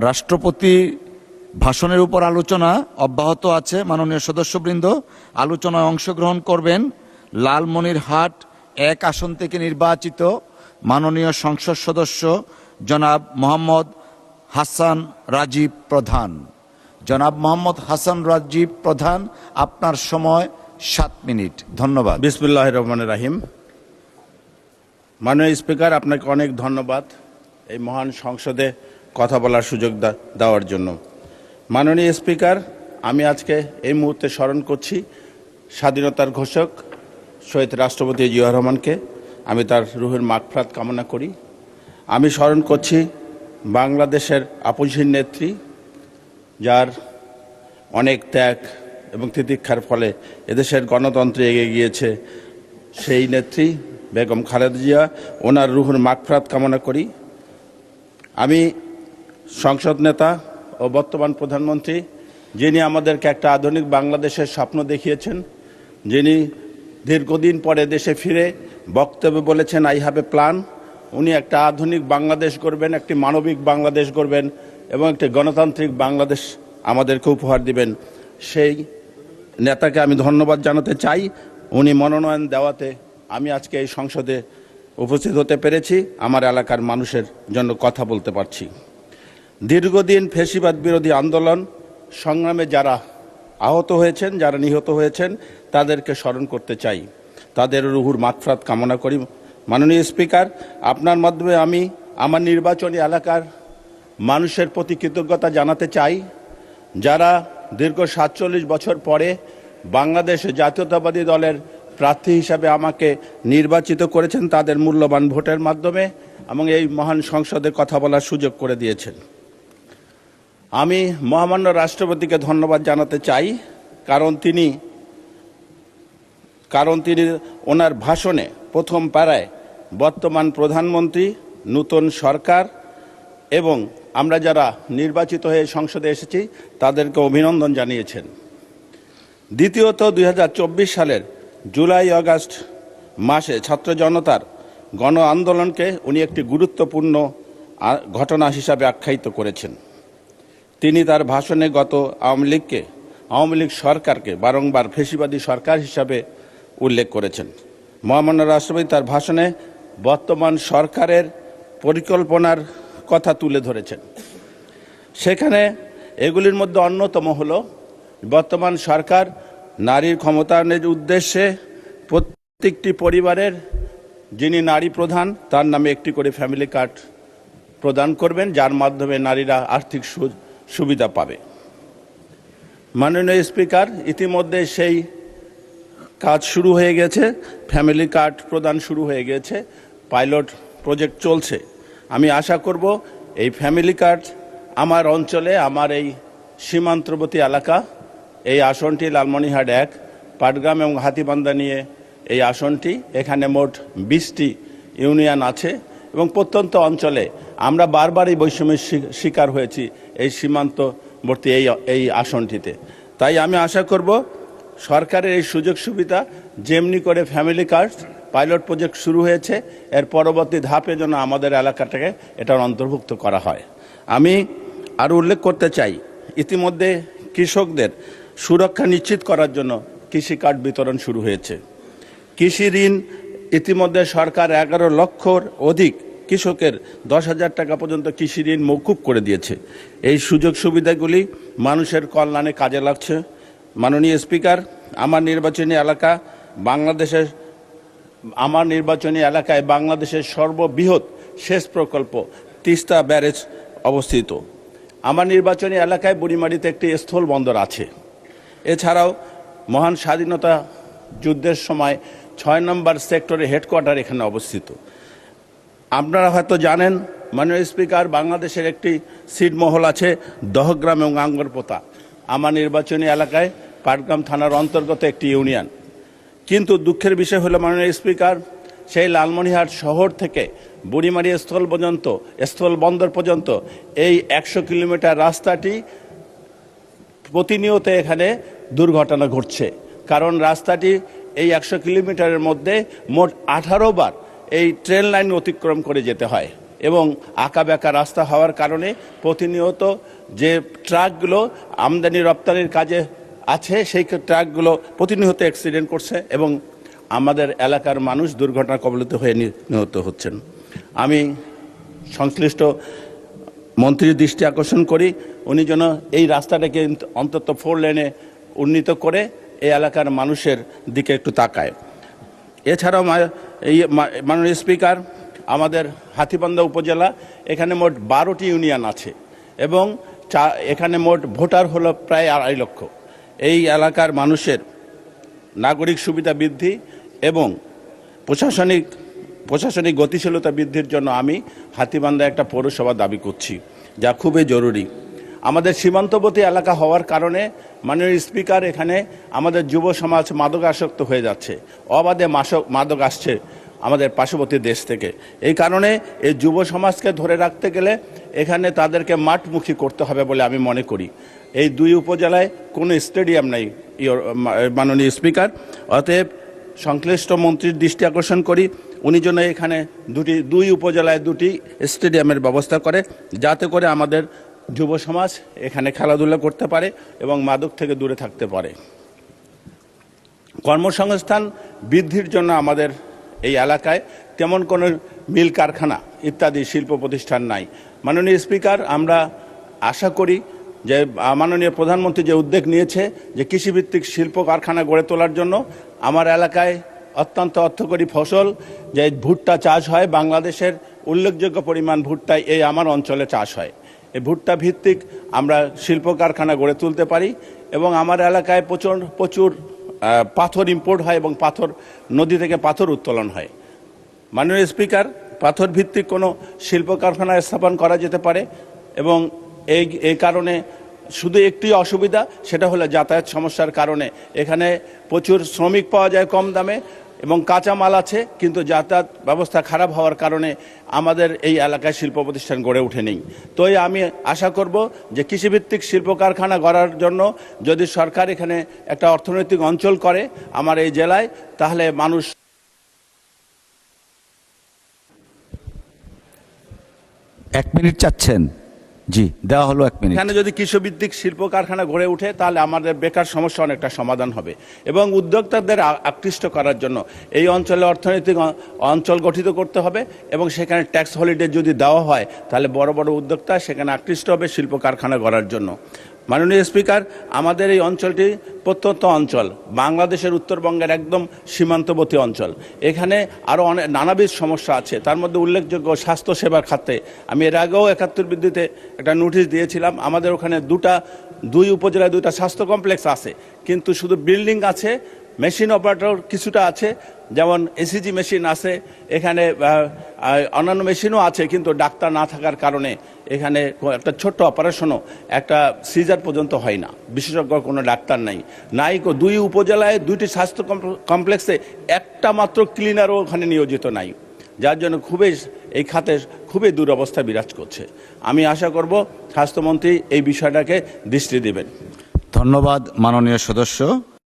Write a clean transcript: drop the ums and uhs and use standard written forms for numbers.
রাষ্ট্রপতি ভাষণের উপর আলোচনা অব্যাহত আছে। মাননীয় সদস্যবৃন্দ, আলোচনায় অংশগ্রহণ করবেন লালমনিরহাট ১ আসন থেকে নির্বাচিত মাননীয় সংসদ সদস্য জনাব মোহাম্মদ হাসান রাজীব প্রধান। জনাব মোহাম্মদ হাসান রাজীব প্রধান, আপনার সময় 7 মিনিট। ধন্যবাদ। বিসমিল্লাহির রহমানির রহিম। মাননীয় স্পিকার, আপনাকে অনেক ধন্যবাদ এই মহান সংসদে কথা বলার সুযোগ দেওয়ার জন্য। মাননীয় স্পিকার, আমি আজকে এই মুহূর্তে স্মরণ করছি স্বাধীনতার ঘোষক শহীদ রাষ্ট্রপতি জিয়াউর রহমানকে। আমি তার রুহের মাগফিরাত কামনা করি। আমি স্মরণ করছি বাংলাদেশের আপসহীন নেত্রী, যার অনেক ত্যাগ এবং তিতিক্ষার ফলে এদেশের গণতন্ত্রে এগিয়ে গিয়েছে, সেই নেত্রী বেগম খালেদা জিয়া। ওনার রুহের মাগফিরাত কামনা করি। আমি সংসদ নেতা ও বর্তমান প্রধানমন্ত্রী, যিনি আমাদেরকে একটা আধুনিক বাংলাদেশের স্বপ্ন দেখিয়েছেন, যিনি দীর্ঘদিন পরে দেশে ফিরে বক্তব্যে বলেছেন আই হ্যাভ এ প্ল্যান। উনি একটা আধুনিক বাংলাদেশ গড়বেন, একটি মানবিক বাংলাদেশ গড়বেন এবং একটি গণতান্ত্রিক বাংলাদেশ আমাদেরকে উপহার দিবেন। সেই নেতাকে আমি ধন্যবাদ জানাতে চাই। উনি মনোনয়ন দেওয়াতে আমি আজকে এই সংসদে উপস্থিত হতে পেরেছি, আমার এলাকার মানুষের জন্য কথা বলতে পারছি। দীর্ঘদিন ফ্যাসিবাদ বিরোধী আন্দোলন সংগ্রামে যারা আহত হয়েছেন, যারা নিহত হয়েছেন, তাদেরকে স্মরণ করতে চাই, তাদের রুহুর মাগফিরাত কামনা করি। মাননীয় স্পিকার, আপনার মাধ্যমে আমি আমার নির্বাচনী এলাকার মানুষের প্রতি কৃতজ্ঞতা জানাতে চাই, যারা দীর্ঘ ৪৭ বছর পরে বাংলাদেশ জাতীয়তাবাদী দলের প্রার্থী হিসাবে আমাকে নির্বাচিত করেছেন, তাদের মূল্যবান ভোটের মাধ্যমে এবং এই মহান সংসদে কথা বলার সুযোগ করে দিয়েছেন। আমি মহামান্য রাষ্ট্রপতিকে ধন্যবাদ জানাতে চাই, কারণ তিনি ওনার ভাষণে প্রথম পাড়ায় বর্তমান প্রধানমন্ত্রী, নতুন সরকার এবং আমরা যারা নির্বাচিত হয়ে সংসদে এসেছি তাদেরকে অভিনন্দন জানিয়েছেন। দ্বিতীয়ত, ২০২৪ সালের জুলাই আগস্ট মাসে ছাত্র জনতার গণ আন্দোলনকে উনি একটি গুরুত্বপূর্ণ ঘটনা হিসাবে আখ্যায়িত করেছেন। তিনি তার ভাষণে গত আওয়ামী লীগ সরকারকে বারংবার ফ্যাসিবাদী সরকার হিসাবে উল্লেখ করেছেন। মহামান্য রাষ্ট্রপতি তার ভাষণে বর্তমান সরকারের পরিকল্পনার কথা তুলে ধরেছেন। সেখানে এগুলির মধ্যে অন্যতম হলো বর্তমান সরকার নারীর ক্ষমতায়নের উদ্দেশ্যে প্রত্যেকটি পরিবারের যিনি নারী প্রধান তার নামে একটি করে ফ্যামিলি কার্ড প্রদান করবেন, যার মাধ্যমে নারীরা আর্থিক সুবিধা পাবে। মাননীয় স্পিকার, ইতিমধ্যে সেই কাজ শুরু হয়ে গেছে, ফ্যামিলি কার্ড প্রদান শুরু হয়ে গেছে, পাইলট প্রজেক্ট চলছে। আমি আশা করব এই ফ্যামিলি কার্ড আমার অঞ্চলে, আমার এই সীমান্তবর্তী এলাকা, এই আসনটি লালমনিরহাট ১, পাটগ্রাম এবং হাতীবান্ধা নিয়ে এই আসনটি, এখানে মোট ২০টি ইউনিয়ন আছে এবং প্রত্যন্ত অঞ্চলে আমরা বারবারই বৈষম্যের শিকার হয়েছি এই সীমান্তবর্তী এই আসনটিতে। তাই আমি আশা করব সরকারের এই সুযোগ সুবিধা, যেমনি করে ফ্যামিলি কার্ড পাইলট প্রজেক্ট শুরু হয়েছে, এর পরবর্তী ধাপে যেন আমাদের এলাকাটাকে এটার অন্তর্ভুক্ত করা হয়। আমি আরও উল্লেখ করতে চাই, ইতিমধ্যে কৃষকদের সুরক্ষা নিশ্চিত করার জন্য কৃষি কার্ড বিতরণ শুরু হয়েছে। কৃষি ঋণ ইতিমধ্যে সরকার ১১ লক্ষর অধিক কৃষকের ১০,০০০ টাকা পর্যন্ত কৃষি ঋণ মওকুফ করে দিয়েছে। এই সুযোগ সুবিধাগুলি মানুষের কল্যাণে কাজে লাগছে। মাননীয় স্পিকার, আমার নির্বাচনী এলাকায় বাংলাদেশের সর্ববৃহৎ সেচ প্রকল্প তিস্তা ব্যারেজ অবস্থিত। আমার নির্বাচনী এলাকায় বুড়িমারিতে একটি স্থল বন্দর আছে। এছাড়াও মহান স্বাধীনতা যুদ্ধের সময় ৬ নম্বর সেক্টরে হেডকোয়ার্টার এখানে অবস্থিত। আপনারা হয়তো জানেন মাননীয় স্পিকার, বাংলাদেশের একটি ছিটমহল আছে দহগ্রাম এবং আঙ্গরপোতা, আমার নির্বাচনী এলাকায় পাটগ্রাম থানার অন্তর্গত একটি ইউনিয়ন। কিন্তু দুঃখের বিষয় হলো মাননীয় স্পিকার, সেই লালমনিরহাট শহর থেকে বুড়িমারি স্থল বন্দর পর্যন্ত এই ১০০ কিলোমিটার রাস্তাটি প্রতিনিয়ত এখানে দুর্ঘটনা ঘটছে। কারণ রাস্তাটি এই ১০০ কিলোমিটারের মধ্যে মোট ১৮ বার এই ট্রেন লাইন অতিক্রম করে যেতে হয়। এবং আঁকা বেঁকা রাস্তা হওয়ার কারণে প্রতিনিয়ত যে ট্রাকগুলো আমদানি রপ্তানির কাজে আছে সেই ট্রাকগুলো প্রতিনিয়ত অ্যাক্সিডেন্ট করছে এবং আমাদের এলাকার মানুষ দুর্ঘটনার কবলিত হয়ে নিহত হচ্ছেন। আমি সংশ্লিষ্ট মন্ত্রীর দৃষ্টি আকর্ষণ করি উনি যেন এই রাস্তাটাকে অন্তত 4 লেনে উন্নীত করে এই এলাকার মানুষের দিকে একটু তাকায়। এছাড়াও এই মাননীয় স্পিকার, আমাদের হাতীবান্ধা উপজেলা, এখানে মোট 12টি ইউনিয়ন আছে এবং এখানে মোট ভোটার হলো প্রায় 2.5 লক্ষ। এই এলাকার মানুষের নাগরিক সুবিধা বৃদ্ধি এবং প্রশাসনিক গতিশীলতা বৃদ্ধির জন্য আমি হাতীবান্ধা একটা পৌরসভা দাবি করছি, যা খুবই জরুরি। আমাদের সীমান্তবর্তী এলাকা হওয়ার কারণে মাননীয় স্পিকার, এখানে আমাদের যুব সমাজ মাদকাসক্ত হয়ে যাচ্ছে, অবাধে মাদক আসছে আমাদের পার্শ্ববর্তী দেশ থেকে। এই কারণে এই যুব সমাজকে ধরে রাখতে গেলে এখানে তাদেরকে মাঠমুখী করতে হবে বলে আমি মনে করি। এই 2 উপজেলায় কোনো স্টেডিয়াম নাই মাননীয় স্পিকার, অতএব সংশ্লিষ্ট মন্ত্রীর দৃষ্টি আকর্ষণ করি উনি যেন এখানে 2 উপজেলায় 2টি স্টেডিয়ামের ব্যবস্থা করে, যাতে করে আমাদের যুব সমাজ এখানে খেলাধুলা করতে পারে এবং মাদক থেকে দূরে থাকতে পারে। কর্মসংস্থান বৃদ্ধির জন্য আমাদের এই এলাকায় তেমন কোনো মিল কারখানা ইত্যাদি শিল্প প্রতিষ্ঠান নাই। মাননীয় স্পিকার, আমরা আশা করি যে মাননীয় প্রধানমন্ত্রী যে উদ্যোগ নিয়েছে যে কৃষিভিত্তিক শিল্প কারখানা গড়ে তোলার জন্য, আমার এলাকায় অত্যন্ত অর্থকরী ফসল যে ভুট্টা চাষ হয়, বাংলাদেশের উল্লেখযোগ্য পরিমাণ ভুট্টাই এই আমার অঞ্চলে চাষ হয়। এই ভুট্টা ভিত্তিক আমরা শিল্প কারখানা গড়ে তুলতে পারি এবং আমার এলাকায় প্রচুর পাথর ইম্পোর্ট হয় এবং নদী থেকে পাথর উত্তোলন হয়। মাননীয় স্পিকার, পাথর ভিত্তিক কোনো শিল্প কারখানা স্থাপন করা যেতে পারে এবং এই কারণে শুধু একটি অসুবিধা, সেটা হলো যাতায়াত সমস্যার কারণে এখানে প্রচুর শ্রমিক পাওয়া যায় কম দামে এবং কাঁচা মাল আছে, কিন্তু যাতায়াত ব্যবস্থা খারাপ হওয়ার কারণে আমাদের এই এলাকায় শিল্প প্রতিষ্ঠান গড়ে ওঠেনি। তো আমি আশা করব যে কৃষিভিত্তিক শিল্প কারখানা গড়ার জন্য যদি সরকার এখানে একটা অর্থনৈতিক অঞ্চল করে আমার এই জেলায়, তাহলে মানুষ 1 মিনিট চাচ্ছেন? জি, দেওয়া হলো 1 মিনিট। এখানে যদি কৃষিভিত্তিক শিল্প কারখানা গড়ে ওঠে তাহলে আমাদের বেকার সমস্যা অনেকটা সমাধান হবে এবং উদ্যোক্তাদের আকৃষ্ট করার জন্য এই অঞ্চলে অর্থনৈতিক অঞ্চল গঠিত করতে হবে এবং সেখানে ট্যাক্স হলিডে যদি দেওয়া হয় তাহলে বড় বড় উদ্যোক্তা সেখানে আকৃষ্ট হবে শিল্প কারখানা গড়ার জন্য। মাননীয় স্পিকার, আমাদের এই অঞ্চলটি প্রত্যন্ত অঞ্চল, বাংলাদেশের উত্তরবঙ্গের একদম সীমান্তবর্তী অঞ্চল। এখানে আরও অনেক নানাবিধ সমস্যা আছে, তার মধ্যে উল্লেখযোগ্য স্বাস্থ্যসেবার খাতে আমি এর আগেও 71 বিদ্যুতে একটা নোটিশ দিয়েছিলাম। আমাদের ওখানে 2 উপজেলায় 2টা স্বাস্থ্য কমপ্লেক্স আছে, কিন্তু শুধু বিল্ডিং আছে, মেশিন অপারেটর কিছুটা আছে, যেমন এসিজি মেশিন আছে, এখানে অন্যান্য মেশিনও আছে, কিন্তু ডাক্তার না থাকার কারণে এখানে একটা ছোট্ট অপারেশনও, একটা সিজার পর্যন্ত হয় না, বিশেষজ্ঞ কোনো ডাক্তার নাই। 2 উপজেলায় 2টি স্বাস্থ্য কমপ্লেক্সে একটা মাত্র ক্লিনারও ওখানে নিয়োজিত নাই, যার জন্য এই খাতে খুবই দুরবস্থা বিরাজ করছে। আমি আশা করব স্বাস্থ্যমন্ত্রী এই বিষয়টাকে দৃষ্টি দেবেন। ধন্যবাদ মাননীয় সদস্য।